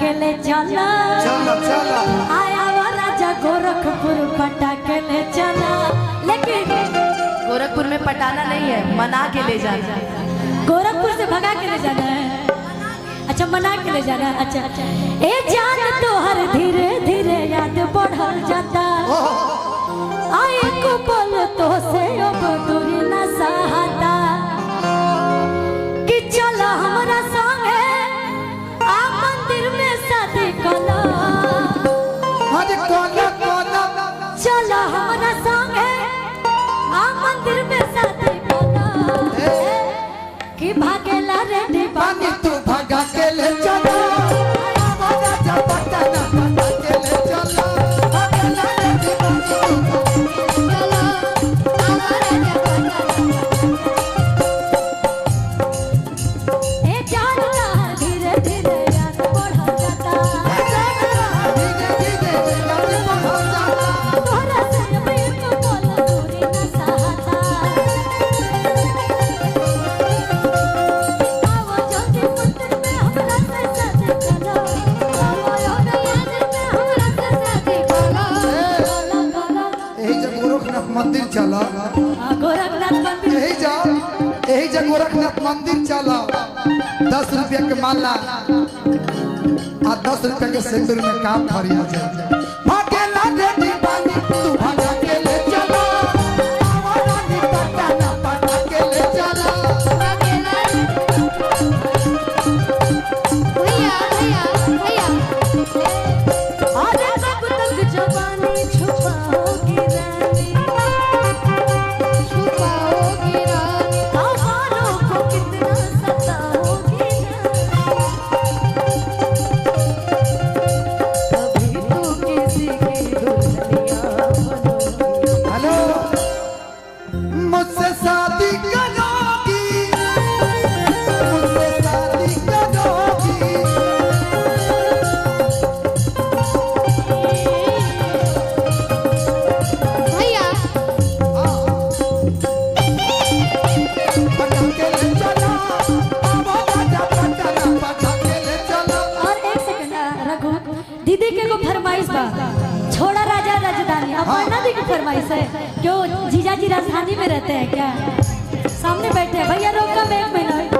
के ले चला चलो चलो आया वो राजा गोरखपुर पटा के ले चला। लेकिन गोरखपुर में पटाना नहीं है, मना के ले जाना। गोरखपुर से भगा के ले जाना है। अच्छा मना के ले जाना। अच्छा ए जान तो हर धीरे धीरे याद बढ़ल जाता आए को बोल तो से अब दूरी न सहता कि चलो हमरा संगे आ मंदिर में शादी कलो। अरे कोला कोला चलो हमरा संगे आ मंदिर में शादी कलो कि भागेला रे पानी तू भगा के ले चलो आवारा जपटा ना भगा के ले चलो भगेला रे दीवानी तू चलो आवारा जपटा ए जानला धीरे धीरे याद बढ़ जाता धीरे धीरे याद बढ़ जाता तोरा से मैं तो बोल दूरी न सहता आओ ज्योति मंदिर में हमरा से शादी करो आओ याद में हमरा से शादी करो यही जब गोरखनाथ मंदिर चला गोरखनाथ मंदिर यही जब गोरखनाथ मंदिर चला 10 रुपया के माला आ 10 रुपया के सिंदूर में काम फरिया जाए भगेला रे दीवानी तू भगा के ले चलो आवारा निपटा ना पटा के ले चलो भैया भैया भैया अरे कब तक जवानी छुपाओगी रानी आवारों को कितना सताओगी रानी अभी तो किसी की दुल्हनिया बनोगी। हेलो मुझसे शादी करोगी मुझसे शादी करोगी भैया पटा के ले चलो आवारा जपटा ना पटा के ले चलो और एक सेकंड रघु दीदी के को फरमाइश बा छोड़ा राजा राजधानी अपर्णा दी की फरमाइश है। क्यों जीजा जी राजधानी में रहते हैं क्या? सामने बैठे हैं भैया रोका में 1 मिनट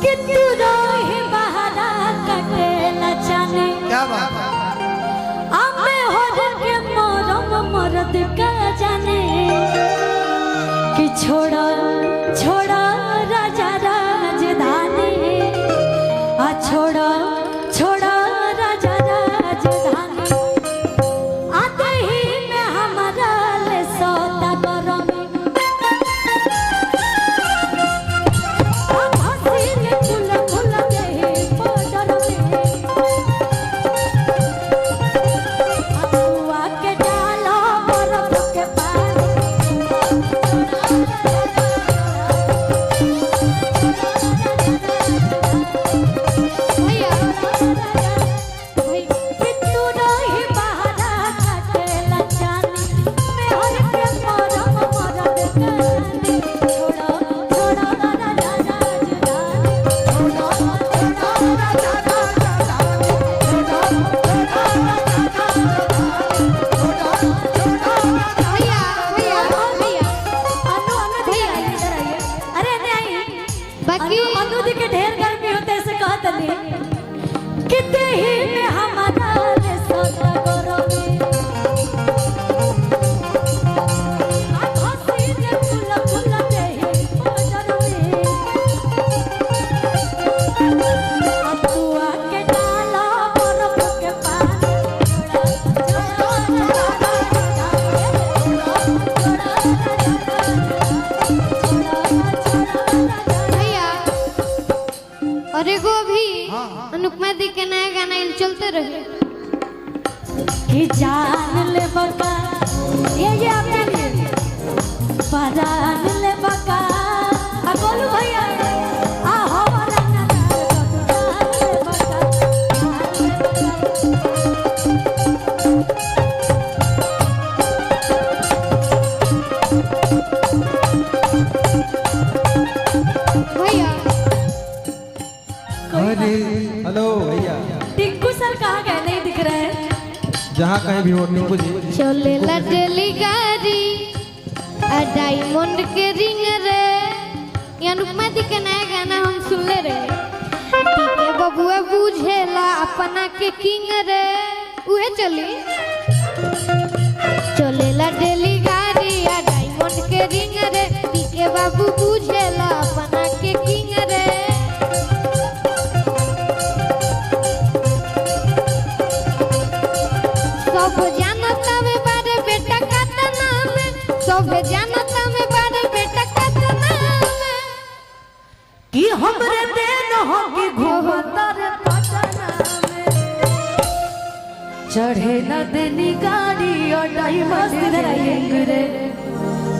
कि तू रोही बहाना कटे न जाने क्या बात है आमे हो के मरम मरद का जाने कि छोड़ा छोड़ा राजा राजधानी आ छोड़ा छोड़ा राजा राजधानी आते ही में हमारा ले सौदा करमी आ हसीन फूल फूल देही बॉर्डर में अतुआ के डालो बर्फ के पानी भैया कितू रही बहाना काटेला जानी मैं हर के मरम मरद कानी छोड़ो छोड़ो राजा राजधानी छोड़ो छोड़ो राजा राजधानी छोड़ो भैया भैया भैया अनु भैया इधर आइए। अरे नहीं आइए बाकी अनु दी के ढेर गर्मी होते ऐसे कहत नहीं किते ही में हमारा ले सौदा करोगी आ हसीन फूल फूल देही बॉर्डर में अतुआ के डाला बर्फ के पानी छोड़ा भैया और एगो भी हाँ। अनुपमा दी के नया गाना इल चलते रहे कि जान ले बका ये आपके लिए परान ले बका आ बोलू भैया आ हमारा ना जान ले बका भैया अरे कहीं भी हो टिंकू जी। चले ला डेली गाड़ी आ डायमंड के रिंग रे। ये अनुपमा दी के नया गाना हम सुनले रे। के बबुआ बुझेला अपना के किंग रे। उहे चली चले ला डेली गाड़ी आ डायमंड के रिंग रे। के बाबू बुझेला अपना के किंग रे। सब जानता में बारे बेटा का नाम है। सब जानता में बारे बेटा का नाम है। कि हमरे देन हो कि घूमता रे पटना में। चढ़े न देनी गाड़ी और डायमंड रिंग रे।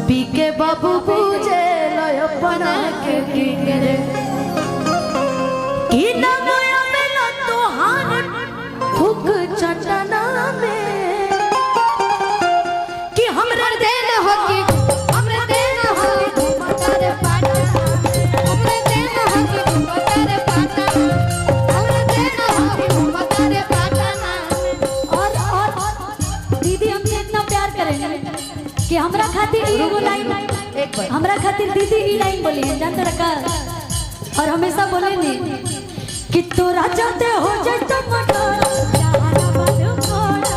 पी के बाबू पूजे लय अपना के किंग रे। कि न मोया मिला तोहार फुक चटना में। कि हमरे देन हो कि हमरे देन हो कि घूमता रे पटना। हमरे देन हो कि घूमता रे पटना। हमरे देन हो कि घूमता रे पटना। और दीदी हमसे इतना प्यार करेंगे कि हमरा खातिर एगो लाइन हमरा खातिर दीदी ई लाइन बोली है जानते रखा। और हमेशा बोले नहीं कि तोरा चाहते हो जाए तो मटर जहां बाजू मोड़ा।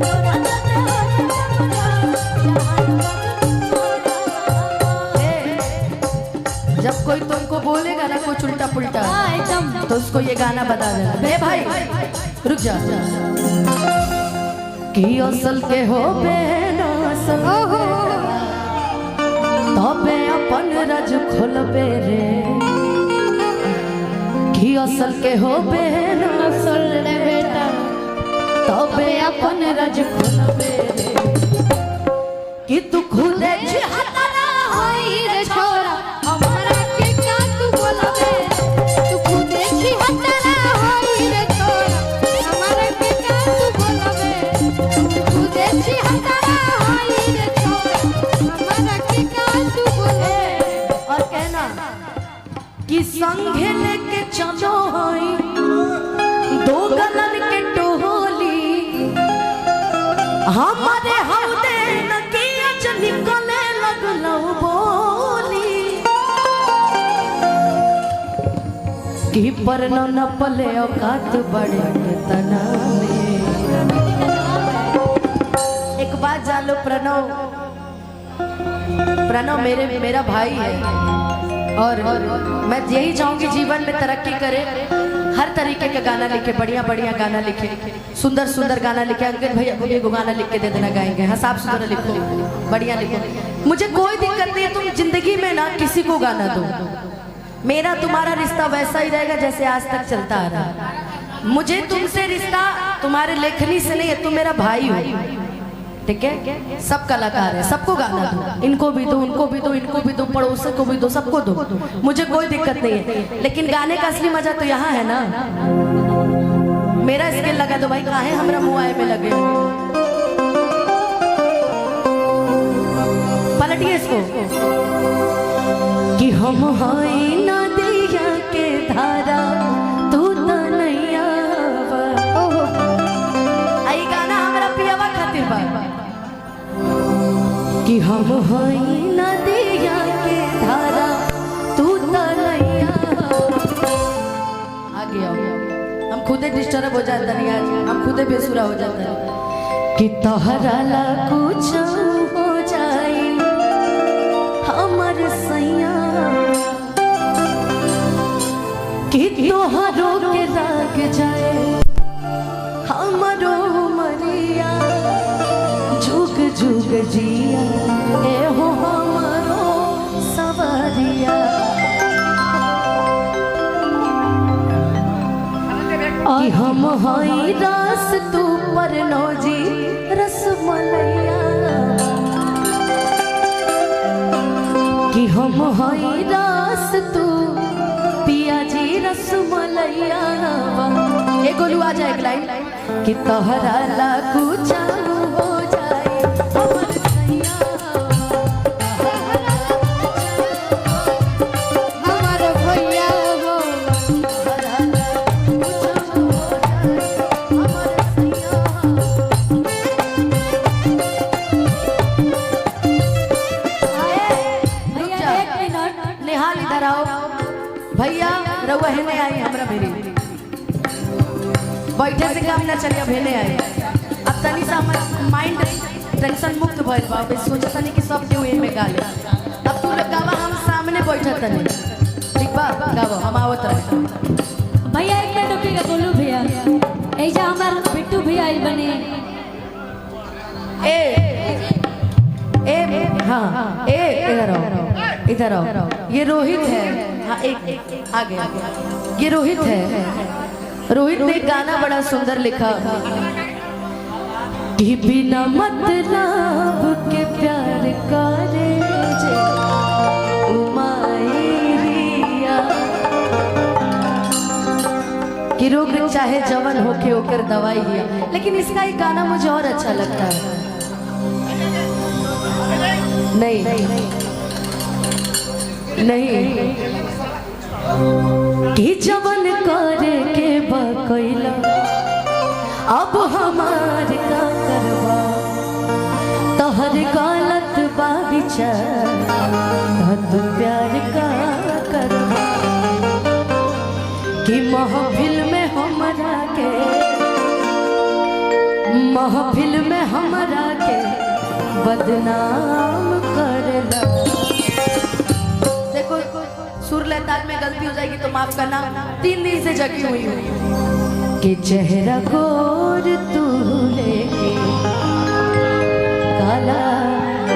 तोरा चाहते हो जाए तो मटर। जब कोई तुमको बोलेगा ना कुछ उल्टा पुल्टा हां एकदम तो उसको ये गाना बता देना। बे भाई रुक जा। कि असल के हो बेन असल ओहो तबे अपन रज खोलबे रे। कि असल के हो बेन असल रे बेटा तबे अपन रज खोलबे रे। कि तू खुदे छिहत्तरा होई रे छोरा हमरा के का तू बोलबे। तू खुदे छिहत्तरा होई रे छोरा हमरा के का तू बोलबे। तू खुदे छिहत्तरा होई रे छोरा हमरा के का तू बोलबे। और कहना कि संगे लेके चलो हई दो गलन के टोली। हमारे हौदे नकिया च निकले लगलो बोली। कि पर न पले औकात बड़े तना में। एक बात जान लो प्रणव प्रणव मेरा भाई है। और मैं यही चाहूंगी जीवन में तरक्की करे। हर तरीके का गाना लिखे बढ़िया बढ़िया गाना लिखे सुंदर सुंदर गाना लिखे। अंकित भैया को ये गाना लिख के दे देना गाएंगे। हाँ साफ सुथरा लिखो बढ़िया लिखो। मुझे कोई दिक्कत नहीं है तुम जिंदगी में ना किसी को गाना दो। मेरा तुम्हारा रिश्ता वैसा ही रहेगा जैसे आज तक चलता आ रहा। मुझे तुमसे रिश्ता तुम्हारे लेखनी से नहीं है। तुम मेरा भाई हो ठीक है। सब कलाकार है सबको गाना दो। इनको भी दो उनको भी दो इनको भी दो पड़ोसन को भी दो सबको दो। मुझे कोई दिक्कत नहीं है। लेकिन गाने का असली मजा तो यहाँ है ना। मेरा स्केल लगा दो भाई कहाँ है हमरा मुआए में लगे। पलटिए इसको। कि हम हाई नदिया के धारा तू तो नैया। ओहो आई गाना हमरा पियावा खातिर बा। कि हम हई नदिया के धारा तू तो नैया। आगे आओ हम खुदे डिस्टर्ब हो जाता नहीं आज हम खुदे बेसुरा हो जाता है। कि तोहरा ला कुछ हो जाए हमर सैया। कि तोहरो के लाग जाए हमरो मरिया। जुग जुग जिया ए हो हमरो सवरिया। कि हम हई रस तू पर नौजी रसमलैया। कि हम हई रस तू पिया जी रसमलैया। ए गोलू आ जाए एक लाइन। कि तोहरा ला कुछ हो जाए हमर सैया। हमर भैया हो तोहरा ला कुछ हो जाए हमर सैया। भैया रउआ हेने आई हमरा मेरी बैठे से काम ना चलिए भेने आई। अब तनी सा हमर माइंड टेंशन मुक्त भइल बा। अब सोचत तनी कि सब केहू एमे गाले। अब तू लोग गावा, हम सामने बैठत तनी। ठीक बा, गावा, हम आवत रहे। भैया एक मिनट रुकिएगा, गोलू भैया ऐजा हमार बिट्टू भैया आइल बने। हाँ इधर आओ। ये रोहित है। हाँ एक आगे। ये रोहित है। रोहित ने एक गाना बड़ा सुंदर लिखा कि बिना मतलब के प्यार करे जे उमाइरिया, कि रोग चाहे जवन होके ओकर दवाई हिया। लेकिन इसका एक गाना मुझे और अच्छा लगता है। नहीं कि जवन करे के बकैला अब हमार का करवा, तोहर गलत बा विचार तू प्यार का करवा, कि महफिल में हमरा के बदनाम करला। देखो सुर लहताल में गलती हो जाएगी तो माफ करना। 3 दिन से जगी हुई हूँ कि चेहरा गोर तू लेके काला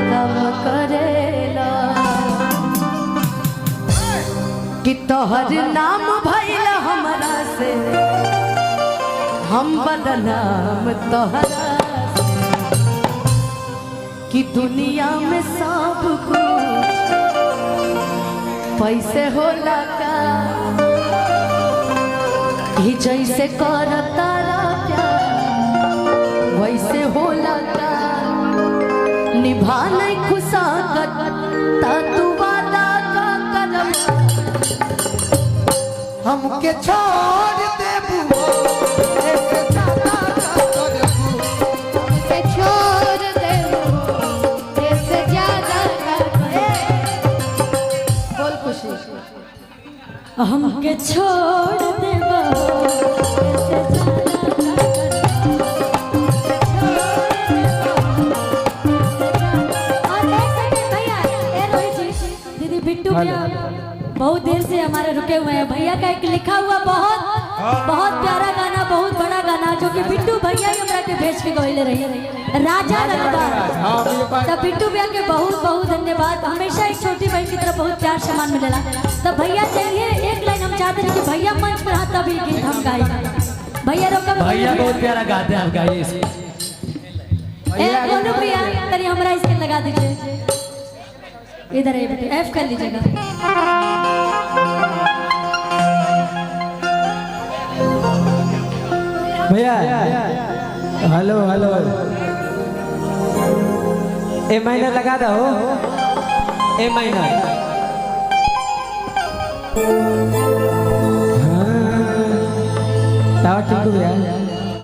काम करेला, कि तोहर नाम भइला हमरा से हम बदनाम तोहरा, कि दुनिया में सब कुछ पैसे होला का, कि जैसे कर तारा प्यार वैसे होला का, निभा नहीं खुशागत ता तू वादा का करम, हमके छोड़ देबू ऐसे ज्यादा का करबू, हमके छोड़ देबू ऐसे ज्यादा का बोल खुशी। हमके छोड़ देबो दीदी बिट्टू भैया बहुत देर से हमारे रुके हुए हैं। भैया का एक लिखा हुआ बहुत प्यारा गाना, बहुत बड़ा गाना जो कि बिट्टू भैया ही हमरा के भेज के गइले रही राजा रंगबा। तब बिट्टू भैया के बहुत धन्यवाद। हमेशा एक छोटी बहन की तरफ बहुत प्यार सम्मान मिलेला। तब भैया चाहिए एक लाइन हम चाहते हैं कि भैया मंच पर आता भी गीत हम गाए। भैया रोका, भैया बहुत प्यारा गाते हैं, आप गाइए। गोलू भैया तनी हमरा इसके लगा दीजिए। इधर है बेटे, एफ कर लीजिएगा। भैया हेलो ए महीना लगा दो, ए महीना हाँ ठीक हो गया।